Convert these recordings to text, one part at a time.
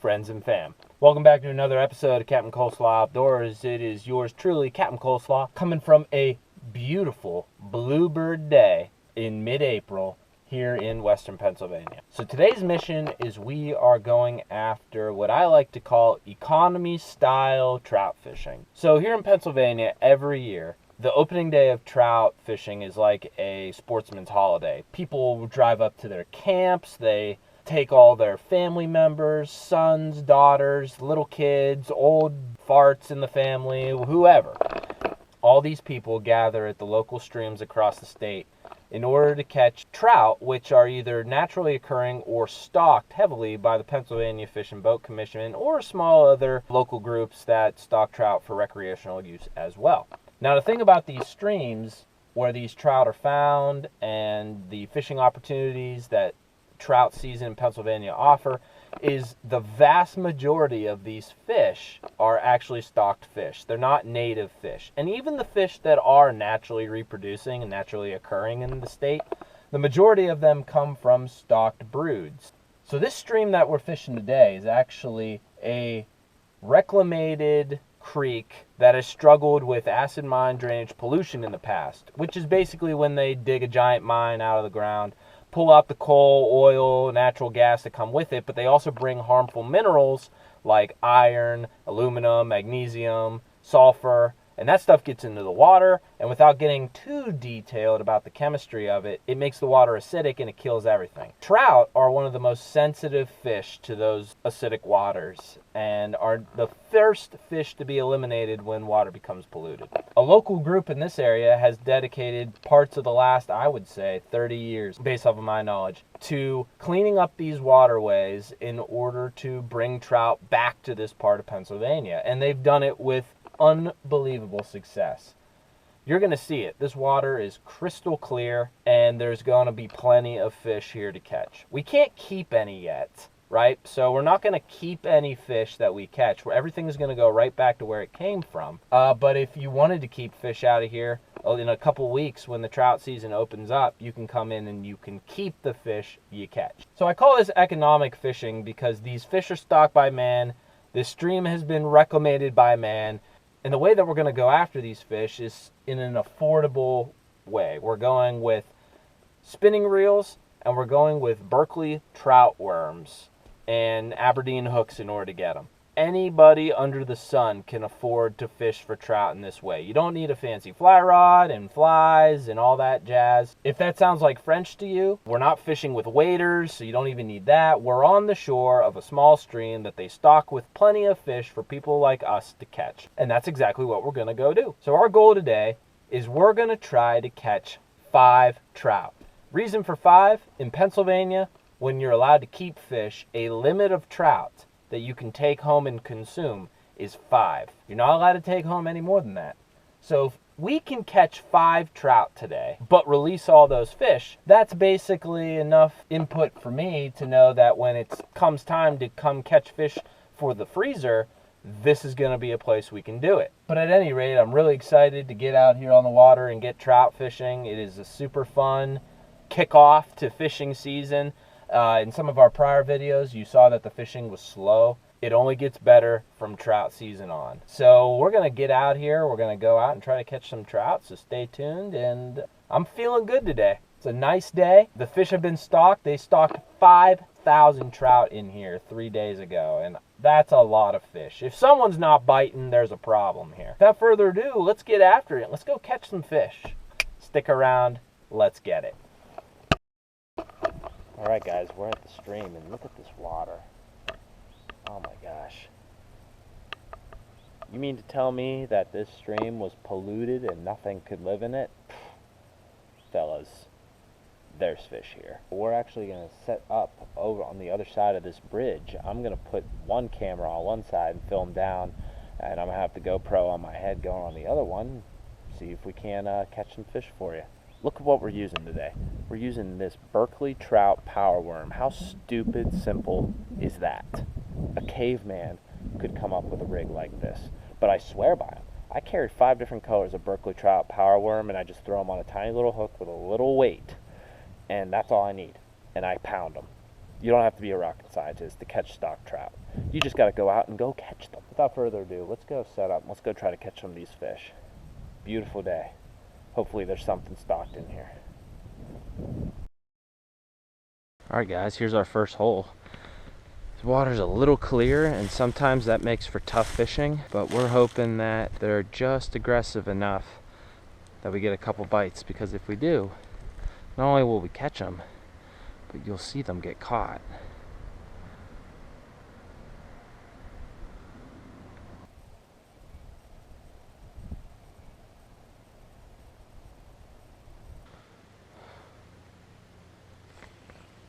friends and fam. Welcome back to another episode of Captain Coleslaw Outdoors. It is yours truly, Captain Coleslaw, coming from a beautiful bluebird day in mid-April here in western Pennsylvania. So today's mission is we are going after what I like to call economy-style trout fishing. So here in Pennsylvania, every year, the opening day of trout fishing is like a sportsman's holiday. People drive up to their camps, they take all their family members, sons, daughters, little kids, old farts in the family, whoever. All these people gather at the local streams across the state in order to catch trout, which are either naturally occurring or stocked heavily by the Pennsylvania Fish and Boat Commission or small other local groups that stock trout for recreational use as well. Now, the thing about these streams where these trout are found and the fishing opportunities that trout season in Pennsylvania offer is the vast majority of these fish are actually stocked fish. They're not native fish. And even the fish that are naturally reproducing and naturally occurring in the state, the majority of them come from stocked broods. So this stream that we're fishing today is actually a reclamated creek that has struggled with acid mine drainage pollution in the past, which is basically when they dig a giant mine out of the ground, pull out the coal, oil, natural gas that come with it, but they also bring harmful minerals like iron, aluminum, magnesium, sulfur, and that stuff gets into the water, and without getting too detailed about the chemistry of it, it makes the water acidic and it kills everything. Trout are one of the most sensitive fish to those acidic waters and are the first fish to be eliminated when water becomes polluted. A local group in this area has dedicated parts of the last, I would say, 30 years, based off of my knowledge, to cleaning up these waterways in order to bring trout back to this part of Pennsylvania. And they've done it with unbelievable success. You're going to see it. This water is crystal clear and there's going to be plenty of fish here to catch. We can't keep any yet, right? So we're not going to keep any fish that we catch. Everything is going to go right back to where it came from. But if you wanted to keep fish out of here, in a couple weeks when the trout season opens up, you can come in and you can keep the fish you catch. So I call this economic fishing because these fish are stocked by man. This stream has been reclamated by man. And the way that we're going to go after these fish is in an affordable way. We're going with spinning reels and we're going with Berkeley trout worms and Aberdeen hooks in order to get them. Anybody under the sun can afford to fish for trout in this way. You don't need a fancy fly rod and flies and all that jazz. If that sounds like French to you, we're not fishing with waders, so you don't even need that. We're on the shore of a small stream that they stock with plenty of fish for people like us to catch. And that's exactly what we're going to go do. So our goal today is we're going to try to catch 5 trout. Reason for 5, in Pennsylvania, when you're allowed to keep fish, a limit of trout that you can take home and consume is 5. You're not allowed to take home any more than that. So if we can catch 5 trout today, but release all those fish, that's basically enough input for me to know that when it comes time to come catch fish for the freezer, this is going to be a place we can do it. But at any rate, I'm really excited to get out here on the water and get trout fishing. It is a super fun kickoff to fishing season. In some of our prior videos, you saw that the fishing was slow. It only gets better from trout season on. So we're going to get out here. We're going to go out and try to catch some trout. So stay tuned. And I'm feeling good today. It's a nice day. The fish have been stocked. They stocked 5,000 trout in here 3 days ago. And that's a lot of fish. If someone's not biting, there's a problem here. Without further ado, let's get after it. Let's go catch some fish. Stick around. Let's get it. All right, guys, we're at the stream, and look at this water. Oh, my gosh. You mean to tell me that this stream was polluted and nothing could live in it? Fellas, there's fish here. We're actually going to set up over on the other side of this bridge. I'm going to put one camera on one side and film down, and I'm going to have the GoPro on my head going on the other one. See if we can catch some fish for you. Look at what we're using today. We're using this Berkeley trout power worm. How stupid simple is that? A caveman could come up with a rig like this. But I swear by them. I carry 5 different colors of Berkeley trout power worm, and I just throw them on a tiny little hook with a little weight. And that's all I need. And I pound them. You don't have to be a rocket scientist to catch stock trout. You just got to go out and go catch them. Without further ado, let's go set up. Let's go try to catch some of these fish. Beautiful day. Hopefully there's something stocked in here. Alright guys, here's our first hole. The water's a little clear and sometimes that makes for tough fishing, but we're hoping that they're just aggressive enough that we get a couple bites, because if we do, not only will we catch them, but you'll see them get caught.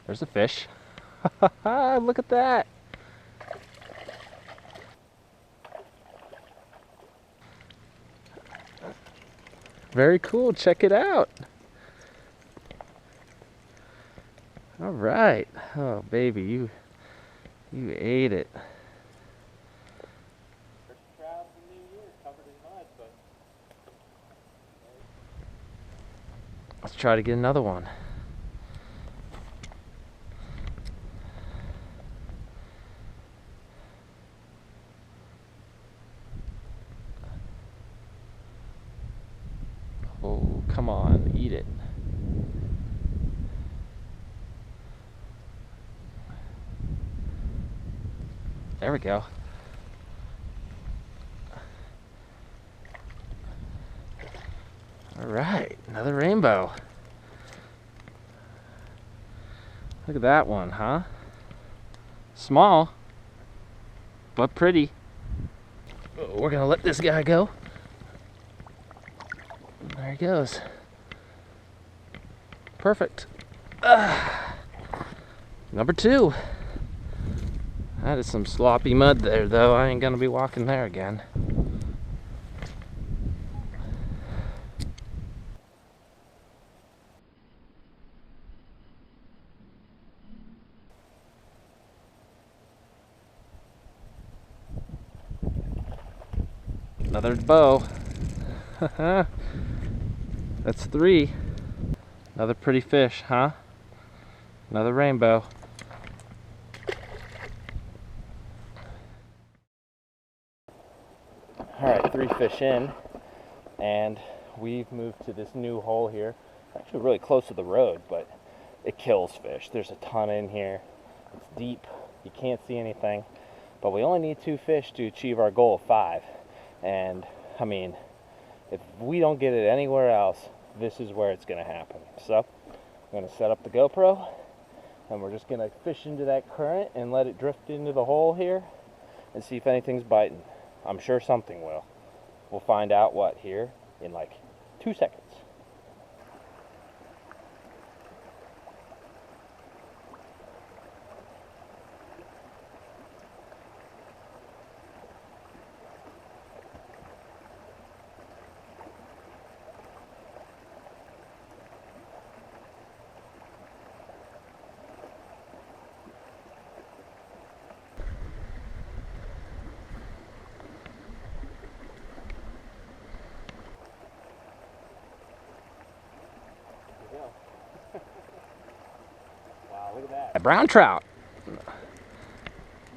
There's a fish. Look at that. Very cool. Check it out. All right. Oh, baby, you ate it. First trout of the new year, covered in mud, but let's try to get another one. Oh, come on, eat it. There we go. All right, another rainbow. Look at that one, huh? Small, but pretty. Oh, we're gonna let this guy go. There he goes. Perfect. Number 2. That is some sloppy mud there, though. I ain't gonna be walking there again. Another bow. That's 3. Another pretty fish, huh? Another rainbow. Alright, 3 fish in, and we've moved to this new hole here. Actually really close to the road, but it kills fish. There's a ton in here. It's deep. You can't see anything. But we only need 2 fish to achieve our goal of 5. And, I mean, if we don't get it anywhere else, this is where it's going to happen. So, I'm going to set up the GoPro, and we're just going to fish into that current and let it drift into the hole here and see if anything's biting. I'm sure something will. We'll find out what here in like 2 seconds. Wow, look at that. A brown trout.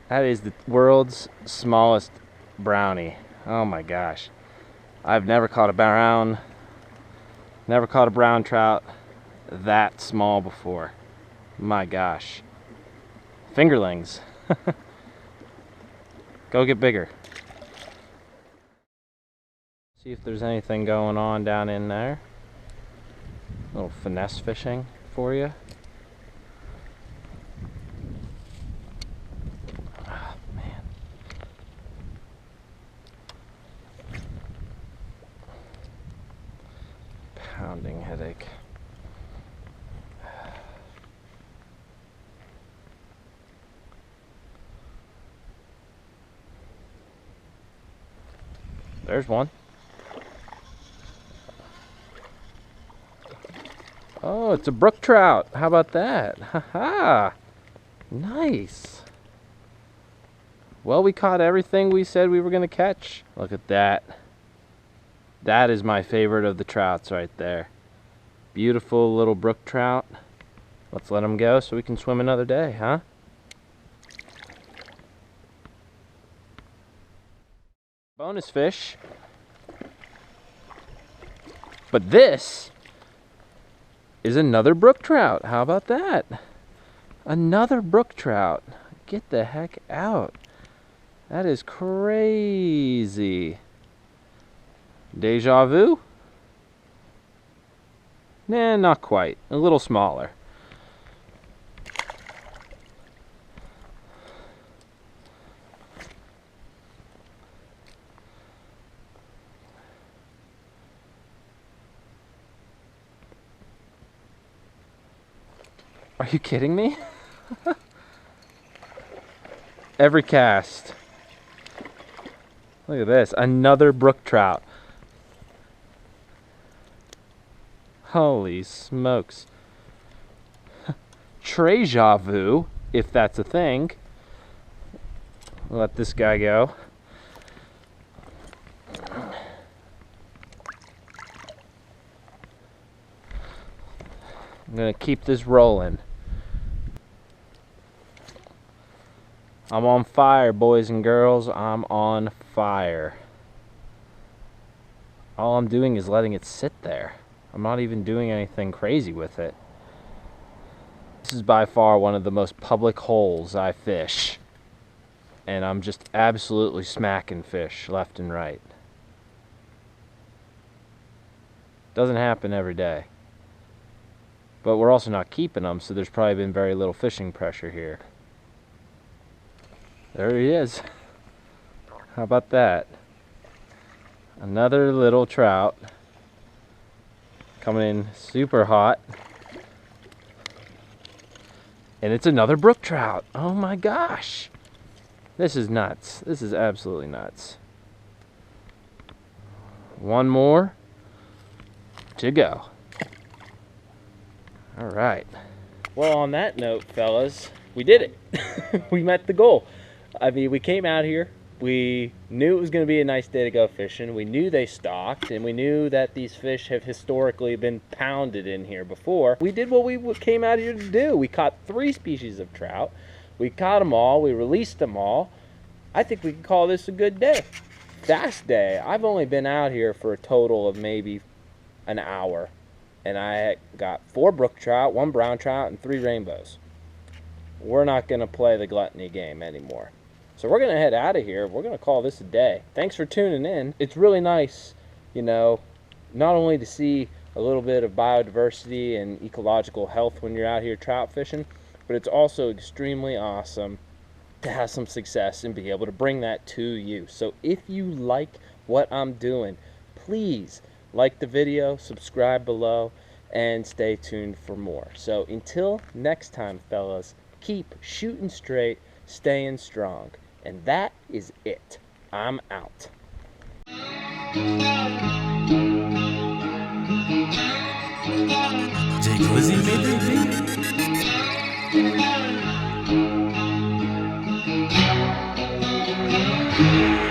That is the world's smallest brownie. Oh my gosh. I've never caught a brown trout that small before. My gosh. Fingerlings. Go get bigger. See if there's anything going on down in there. A little finesse fishing for you. Oh, man. Pounding headache. There's one. Oh, it's a brook trout. How about that? Haha. Nice. Well, we caught everything we said we were going to catch. Look at that. That is my favorite of the trouts right there. Beautiful little brook trout. Let's let them go so we can swim another day, huh? Bonus fish. But this is another brook trout. How about that? Another brook trout. Get the heck out. That is crazy. Deja vu? Nah, not quite. A little smaller. Are you kidding me? Every cast. Look at this. Another brook trout. Holy smokes. Deja vu, if that's a thing. Let this guy go. I'm gonna keep this rolling. I'm on fire, boys and girls. I'm on fire. All I'm doing is letting it sit there. I'm not even doing anything crazy with it. This is by far one of the most public holes I fish. And I'm just absolutely smacking fish left and right. Doesn't happen every day. But we're also not keeping them, so there's probably been very little fishing pressure here. There he is. How about that? Another little trout. Coming in super hot. And it's another brook trout. Oh my gosh. This is nuts. This is absolutely nuts. One more to go. All right. Well, on that note, fellas, we did it. We met the goal. I mean, we came out here. We knew it was going to be a nice day to go fishing. We knew they stocked, and we knew that these fish have historically been pounded in here before. We did what we came out here to do. We caught 3 species of trout. We caught them all. We released them all. I think we can call this a good day. Fast day. I've only been out here for a total of maybe an hour, and I got 4 brook trout, 1 brown trout, and 3 rainbows. We're not going to play the gluttony game anymore. So we're going to head out of here. We're going to call this a day. Thanks for tuning in. It's really nice, you know, not only to see a little bit of biodiversity and ecological health when you're out here trout fishing, but it's also extremely awesome to have some success and be able to bring that to you. So if you like what I'm doing, please like the video, subscribe below, and stay tuned for more. So until next time, fellas, keep shooting straight, staying strong. And that is it. I'm out. Jay Glizzy made the beat.